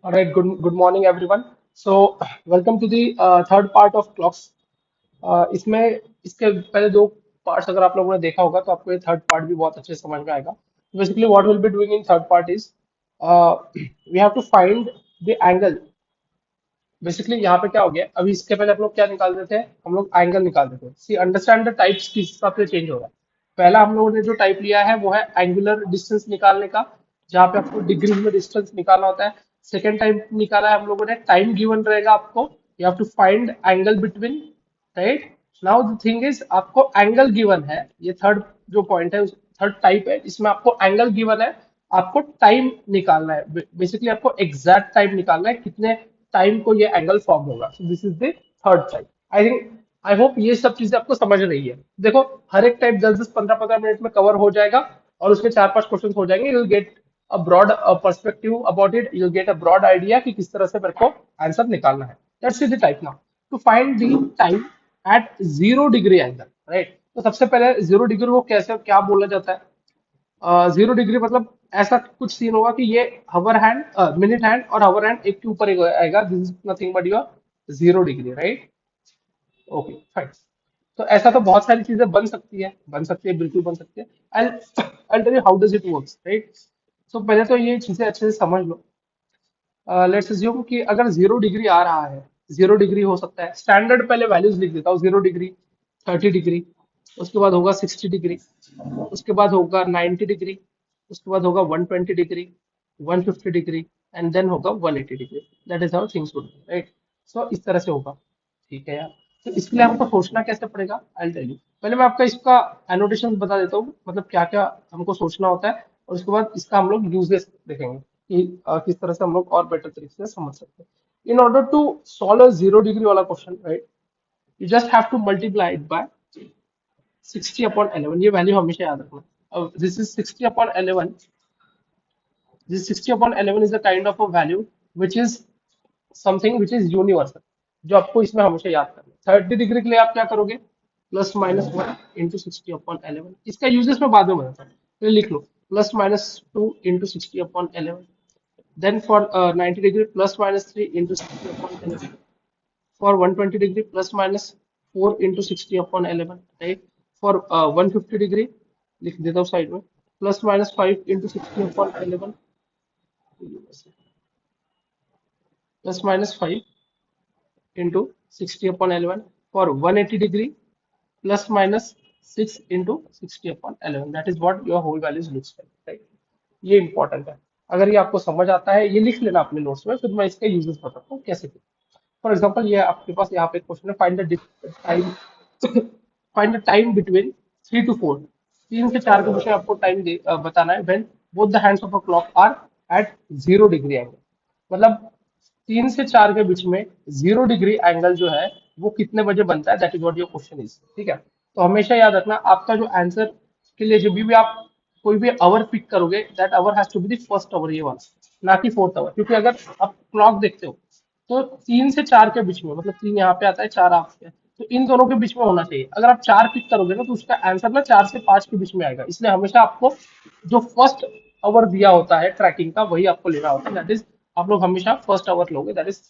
All right, good morning everyone. So welcome to the third part of clocks. इसमें इसके पहले दो parts अगर आप लोगों ने देखा होगा तो आपको ये थर्ड पार्ट भी बहुत अच्छे से समझ में आएगा. Basically what will be doing in third part is we have to find the angle. Basically यहाँ पे क्या हो गया, अभी इसके पहले हम लोग क्या निकाल रहे थे, हम लोग एंगल निकाल रहे थे. सी अंडरस्टैंड द टाइप्स किस हिसाब से चेंज हो रहा है. पहला हम लोगों ने जो टाइप लिया है वो है एंगुलर डिस्टेंस निकालने का, जहाँ पे आपको डिग्री में डिस्टेंस निकालना होता है. सेकेंड टाइप निकाला है हम लोगों ने, टाइम गिवन रहेगा आपको, you have to find angle between. Right. Now the thing is आपको एंगल गिवन है, ये थर्ड जो पॉइंट है, थर्ड टाइप है, इसमें आपको एंगल गिवन है, आपको टाइम निकालना है. बेसिकली आपको एग्जैक्ट टाइम निकालना है, कितने टाइम को ये एंगल फॉर्म होगा. So this is the third type. I think, I hope ये सब चीजें आपको समझ रही है. देखो, हर एक टाइप 10-10 15-15 मिनट में कवर हो जाएगा और उसके 4-5 क्वेश्चन हो जाएंगे. You will get a broad perspective about it, you will get a broad idea कि किस तरह से मेरे को आंसर निकालना है. Let's see the type now. To find the time at 0 degree angle. Right. तो सबसे पहले 0 डिग्री को कैसे क्या बोला जाता है. 0 डिग्री मतलब ऐसा कुछ सीन होगा कि ये हवर हैंड, मिनट हैंड और हवर हैंड एक के ऊपर एक आएगा. This is nothing but your 0 degree. Right. Okay fine. तो ऐसा तो बहुत सारी चीजें बन सकती है, बिल्कुल बन सकती है. I tell you how does it works. Right. So पहले तो ये चीजें अच्छे से समझ लो. लेट्स अज्यूम कि अगर 0 डिग्री आ रहा है, 0 डिग्री हो सकता है, स्टैंडर्ड पहले वैल्यूज लिख देता हूँ. 0 डिग्री, 30 डिग्री, उसके बाद होगा 60 डिग्री, उसके बाद होगा 90 डिग्री, उसके बाद होगा 120 डिग्री, 150 डिग्री, एंड देन होगा 180 degree. That is how things would be. Right. So इस तरह से होगा. ठीक है यार. तो इसके लिए हमको सोचना कैसे पड़ेगा, आई टेल यू. पहले मैं आपका इसका एनोटेशन बता देता हूँ, मतलब क्या क्या हमको सोचना होता है, और उसके बाद इसका हम लोग यूजेस देखेंगे कि किस तरह से हम लोग और बेटर तरीके से समझ सकते हैं. In order to solve a 0 degree वाला question, right, you just have to multiply it by 60/11. ये वैल्यू हमेशा याद रखना. अब this is 60/11. This 60/11 is a kind of a value which is something which is universal, जो आपको इसमें हमेशा याद करना है. 30 डिग्री के लिए आप क्या करोगे, +-1 × 60/11. इसका यूजेस में बाद में बताता हूँ, तो लिख लो +-2 × 60/11. Then for 90 degree +-3 × 60/11. For 120 degree +-4 × 60/11. Right. For 150 degree लिख देता हूँ साइड में, +-5 × 60/11. +-5 × 60/11. For 180 degree, +-6 × 60/11. That is what your whole values looks like. Right. ये इंपॉर्टेंट है. अगर ये आपको समझ आता है, ये लिख लेना अपने नोट्स में, फिर मैं इसके यूजेस बताता हूँ कैसे. फॉर एग्जाम्पल, ये आपके पास यहाँ पे क्वेश्चन है, find the time. Find the time between 3 to 4. 3 से 4 के बीच में आपको टाइम बताना है. When both the hands of a clock are at 0 degree angle. मतलब 3 से 4 के बीच में 0 डिग्री एंगल जो है वो कितने बजे बनता है, that is what your question is. ठीक है. तो हमेशा याद रखना, आपका जो आंसर के लिए जब भी आप कोई भी आवर पिक करोगे, that hour has to be the first hour, ये वाला, ना कि फोर्थ आवर. क्योंकि अगर आप क्लॉक देखते हो तो 3 से 4 के बीच में, मतलब 3 यहाँ पे आता है, 4 आप पे, तो इन दोनों के बीच में होना चाहिए. अगर आप 4 पिक करोगे ना तो उसका आंसर ना 4 से 5 के बीच में आएगा. इसलिए हमेशा आपको जो फर्स्ट आवर दिया होता है ट्रैकिंग का, वही आपको लेना होता है. दैट इज, आप लोग हमेशा फर्स्ट आवर लोगे. दैट इज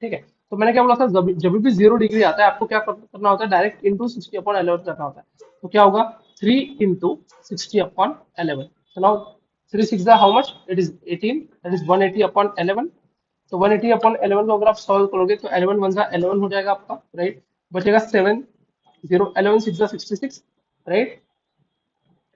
ठीक है. तो मैंने क्या बोला था, जब जब भी 0 डिग्री आता है आपको क्या करना होता है, डायरेक्ट इंटू 60/11 करना होता है. तो क्या होगा, 3 × 60/11. तो now 3 6 how much, it is 18, that is 180/11. तो 180/11 को अगर आप सॉल्व करोगे तो 11 1 11 हो जाएगा आपका. राइट. बचेगा 7 0, 11 6 66. राइट.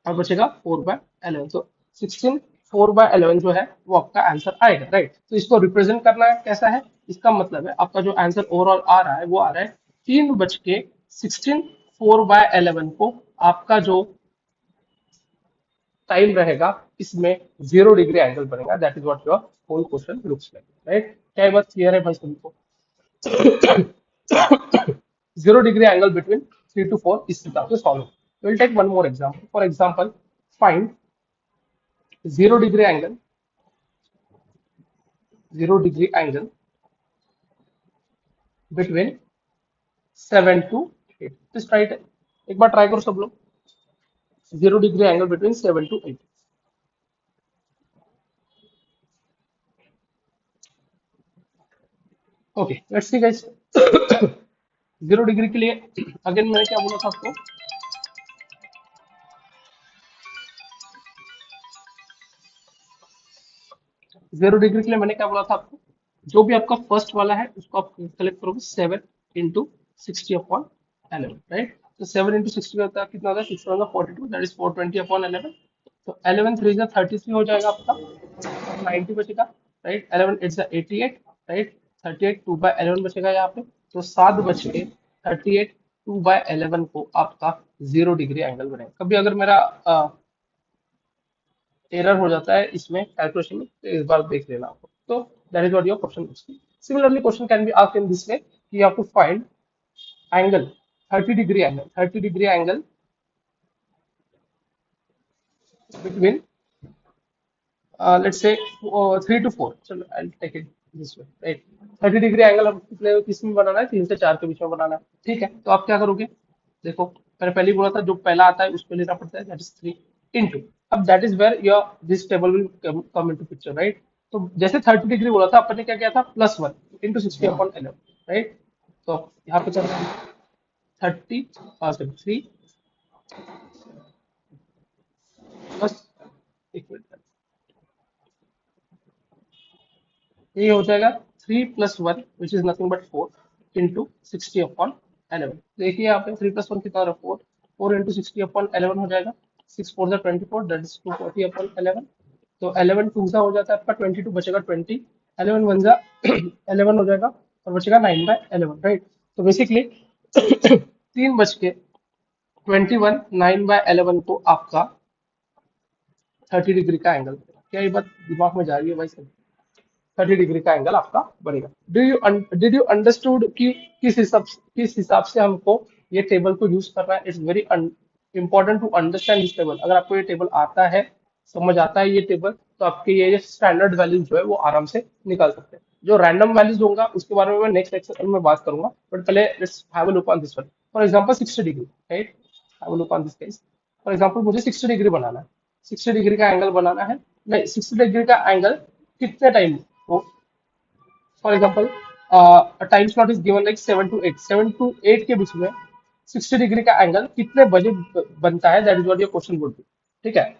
और बचेगा 4/11. तो 16 4/11 जो है वो आपका आंसर आएगा. राइट. तो इसको रिप्रेजेंट करना है कैसा है, इसका मतलब है आपका जो आंसर ओवरऑल आ रहा है वो आ रहा है 3 बज के 16. 4/11 को आपका जो टाइम रहेगा, इसमें 0 डिग्री एंगल बनेगा. That is what your whole question looks like. Right. क्या ये बात क्लियर है भाई सभी को. 0 डिग्री एंगल बिटवीन 3 to 4 इस हिसाब से solve. Will take one more example. For example, find 0 degree angle, 0 degree angle between 7 to 8. This right. एक बार ट्राई करो सब लोग. 0 degree angle between 7 to 8. Okay let's see guys. 0 degree के लिए अगेन मैंने क्या बोला था आपको? 0 डिग्री के लिए मैंने क्या बोला था आपको? जो भी आपका फर्स्ट वाला है उसको आप कलेक्ट करोगे 7 into 60 upon 11, राइट? तो 7 into 60 होता है कितना होता है? 6 42, दैट इज 420 upon 11। तो 11 3 जा 33 हो जाएगा आपका, और 90 बचेगा, राइट? 11 8 जा 88, राइट? 38 2/11 बचेगा यहाँ पे। तो 7 बच के 38 2/11 को आपका 0 डिग्री एंगल बनेगा। कभी अगर मेरा एरर हो जाता है इसमें कैलकुलेशन में, तो इस बार देख लेना आपको। तो that is what your question looks. Similarly question can be asked in this way कि you have to find angle 30 degree angle, 30 degree angle between let's say 3 to 4। चलो I will take it this way, right? 30 degree angle हम कितने किस में बनाना है? 3 से 4 के बीच में बनाना है, ठीक है? तो आप क्या करोगे? देखो मैंने पहले ही बोला था जो पहला आता है उसको लेना पड़ता है, दैट इज 3 इंटू। अब that is where your this table will come into picture, right? तो जैसे 30 डिग्री बोला था अपन ने क्या किया था? +1 into 60 upon 11, राइट? तो यहाँ पे चल रहा है 30, सॉरी 3 प्लस, एक मिनट, ये हो जाएगा 3 + 1 which is nothing but 4 into 60 upon 11। देखिए यहाँ पे 3 + 1 कितना रहा? 4। 4 into 60 upon 11 हो जाएगा। 6 4 जा 24, दैट इज 240 upon 11। तो 11 2 हो जाता है आपका 22, बचेगा 20। 11 1 जा 11 हो जाएगा, और बचेगा 9/11, राइट? तो बेसिकली 3 बज के 21 9/11 को आपका 30 डिग्री का एंगल। क्या ये बात दिमाग में जा रही है भाई? 30 डिग्री का एंगल आपका बनेगा। डिड यू अंडरस्टूड कि किस हिसाब से हमको ये टेबल को यूज करना है? It's very important to understand this table. अगर आपको ये टेबल आता है, समझ आता है ये टेबल, तो आपके ये स्टैंडर्ड वैल्यूज जो है वो आराम से निकाल सकते हैं। जो रैंडम वैल्यूज होगा उसके बारे में मैं नेक्स्ट लेक्चर में बात करूंगा, बट पहले let's have a look on this one. For example 60 degree, right? Have a look on this case. For example मुझे 60 डिग्री बनाना है, 60 डिग्री का एंगल बनाना है। नहीं, 60 डिग्री का एंगल कितने टाइम को, for example time slot is given like 7 to 8, 7 to 8 के बीच में 60 डिग्री का एंगल कितने बजे बनता है? That is what your question would be, ठीक है?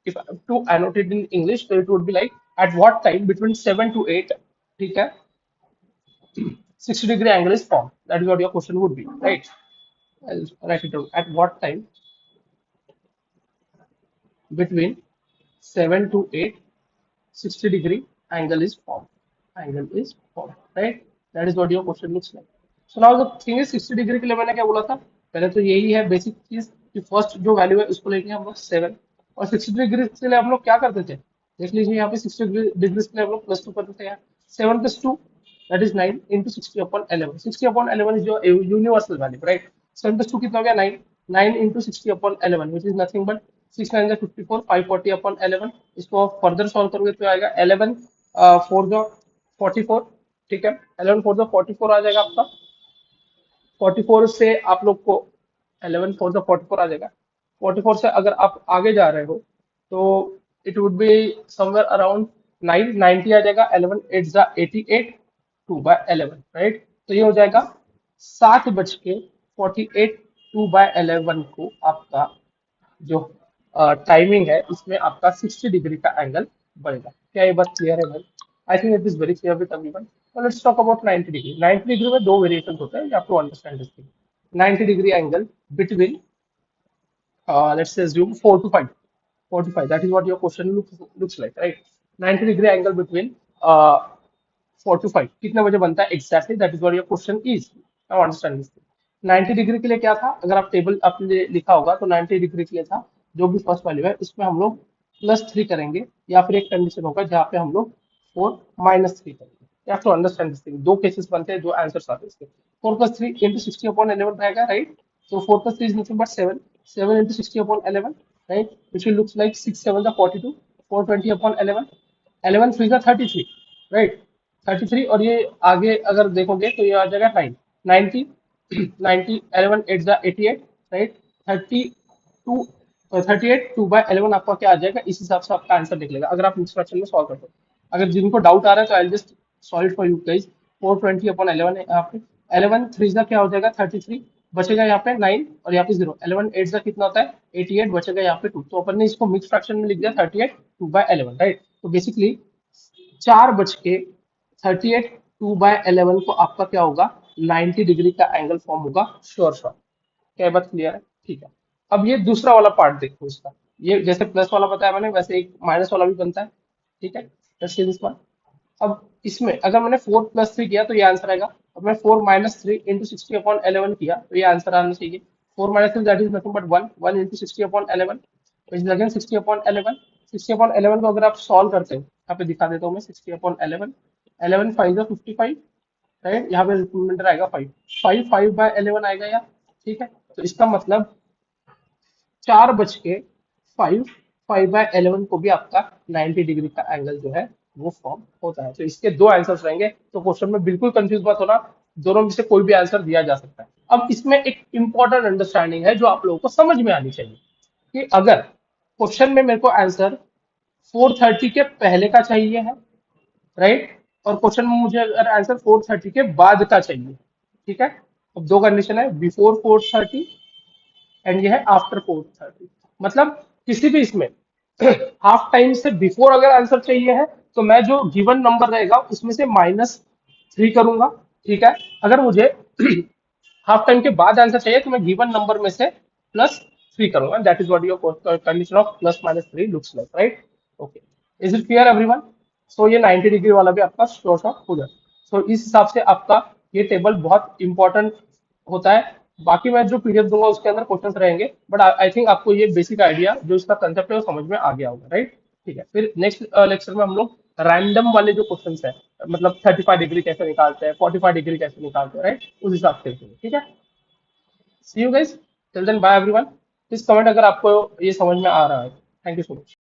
If two annotate in English, so it would be like at what time between 7 to 8, ठीक है, 60 degree angle is formed. That is what your question would be, right? I'll write it down. At what time between 7 to 8 60 degree angle is formed. Angle is formed, right? That is what your question looks like. So now the thing is 60 degree के लिए मैंने क्या बोला था? पहले तो यही है बेसिक चीज कि फर्स्ट जो वैल्यू है उसको लेंगे हम लोग 7, और 60 डिग्री के लिए हम लोग क्या करते थे? देख लीजिए यहाँ पे 60 डिग्री के लिए हम लोग +2 करते थे यार। 7 + 2 that is 9 into 60 upon 11। 60 upon 11 is your universal value, right? 7 + 2 कितना हो गया? 9। 9 into 60 upon 11 which is nothing but 6 9 जा 54, 540 upon 11। इसको आप फर्दर सॉल्व करोगे तो आएगा 11 4 जो 44, ठीक है? 11 4 जो 44 आ जाएगा आपका। 44 से आप लोग को 11 4 जो 44 आ जाएगा। 44 से अगर आप आगे जा रहे हो तो it would be somewhere around 990 आ जाएगा। 11 8 जा 88, 2/11, राइट? तो ये हो जाएगा 7 बज के 48, 2/11 को आपका जो टाइमिंग है इसमें आपका 60 डिग्री का एंगल बनेगा। क्या ये बात क्लियर है भाई? I think it is very clear with everyone. Let's talk about 90 degree. 90 degree में दो वेरिएशन होते हैं, you have to understand this thing. 90 degree angle between let's say assume 4 to 5, 4 to 5, that is what your question looks like, right? 90 degree angle between 4 to 5 कितने बजे बनता है exactly? That is what your question is. Now understand this. 90 degree के लिए क्या था? अगर आप टेबल आपने लिखा होगा तो 90 डिग्री के लिए था जो भी फर्स्ट वैल्यू है इसमें हम लोग +3 करेंगे, या फिर एक कंडीशन होगा जहाँ पे हम लोग 4 - 3 करेंगे। You have to understand this thing. दो केसेस बनते हैं, दो आंसर्स आते हैं इसके। 4 + 3 into 60 upon 11 रहेगा, right? So 4 + 3 is nothing but 7. 7 into 60 upon 11, right? Which will looks like 6 7 the 42, 420 upon 11, 11 3 the 33, right? 33, और ये आगे अगर देखोगे तो ये आ जाएगा 9, 90, 90, 11 8 the 88, right? 32, 38 2/11 आपका क्या आ जाएगा? इस हिसाब से आपका आंसर निकलेगा अगर आप इंस्ट्रक्शन में सॉल्व करते हो। अगर जिनको डाउट आ रहा है तो I just solve for you guys. 420/11 है यहाँ पे। 11 3 का क्या हो जाएगा 33, बचेगा यहाँ पे 9 और यहाँ पे 0। 11 8 का कितना होता है 88, बचेगा यहाँ पे 2। तो अपन ने इसको मिक्स फ्रैक्शन में लिख दिया 38 2/11, राइट। तो बेसिकली 4 बज के 38 2/11 को आपका क्या होगा 90 डिग्री का एंगल फॉर्म होगा, श्योर श्योर। क्या ये बात क्लियर है? ठीक है। अब ये दूसरा वाला पार्ट देखो इसका। ये जैसे प्लस वाला बताया मैंने, वैसे एक माइनस वाला भी बनता है। ठीक है, let's see this one। अब इसमें अगर मैंने 4+3 किया तो ये आंसर आएगा। अब मैं 4-3 × 60/11 किया तो ये आंसर आना चाहिए। 4-3 that is nothing but 1, 1 × 60/11 which is again 60/11। 60/11 को अगर आप सॉल्व करते हो, यहाँ पे दिखा देता हूँ मैं। 60/11, 11 5 55, राइट। यहाँ पे रिमाइंडर आएगा 5, 5/11 आएगा यार। ठीक है, तो इसका मतलब 4 बज के 5, 5/11 को भी आपका 90 डिग्री का एंगल जो है वो फॉर्म होता है। तो इसके दो आंसर्स रहेंगे, तो क्वेश्चन में बिल्कुल कंफ्यूज मत होना, दोनों में से कोई भी आंसर दिया जा सकता है। अब इसमें एक इंपॉर्टेंट अंडरस्टैंडिंग है जो आप लोगों को समझ में आनी चाहिए, कि अगर क्वेश्चन में मेरे को आंसर 430 के पहले का चाहिए है, राइट, और क्वेश्चन में मुझे अगर आंसर 430 के बाद का चाहिए, ठीक है। अब दो कंडीशन है, बिफोर 430 एंड ये है आफ्टर 430। मतलब किसी भी इसमें हाफ टाइम से बिफोर अगर आंसर चाहिए है तो मैं जो गिवन नंबर रहेगा उसमें से -3 करूंगा। ठीक है, अगर मुझे हाफ टाइम के बाद आंसर चाहिए तो मैं गिवन नंबर में से +3 करूंगा। That is what your condition of +-3 looks like, right. Okay, is it clear everyone? So ये 90 डिग्री वाला भी आपका शॉर्ट ऑफ हो जाए। सो इस हिसाब से आपका ये टेबल बहुत इंपॉर्टेंट होता है। बाकी मैं जो पीडीएफ दूंगा उसके अंदर क्वेश्चंस रहेंगे, बट आई थिंक आपको ये बेसिक आइडिया जो इसका कंसेप्ट है वो समझ में आ गया होगा, राइट। ठीक है, फिर नेक्स्ट लेक्चर में हम लोग रैंडम वाले जो क्वेश्चंस है, मतलब 35 डिग्री कैसे निकालते हैं, 45 डिग्री कैसे निकालते हैं, राइट, उस हिसाब से देखेंगे। ठीक है, see you guys, till then bye everyone. Please comment अगर आपको ये समझ में आ रहा है। Thank you so much.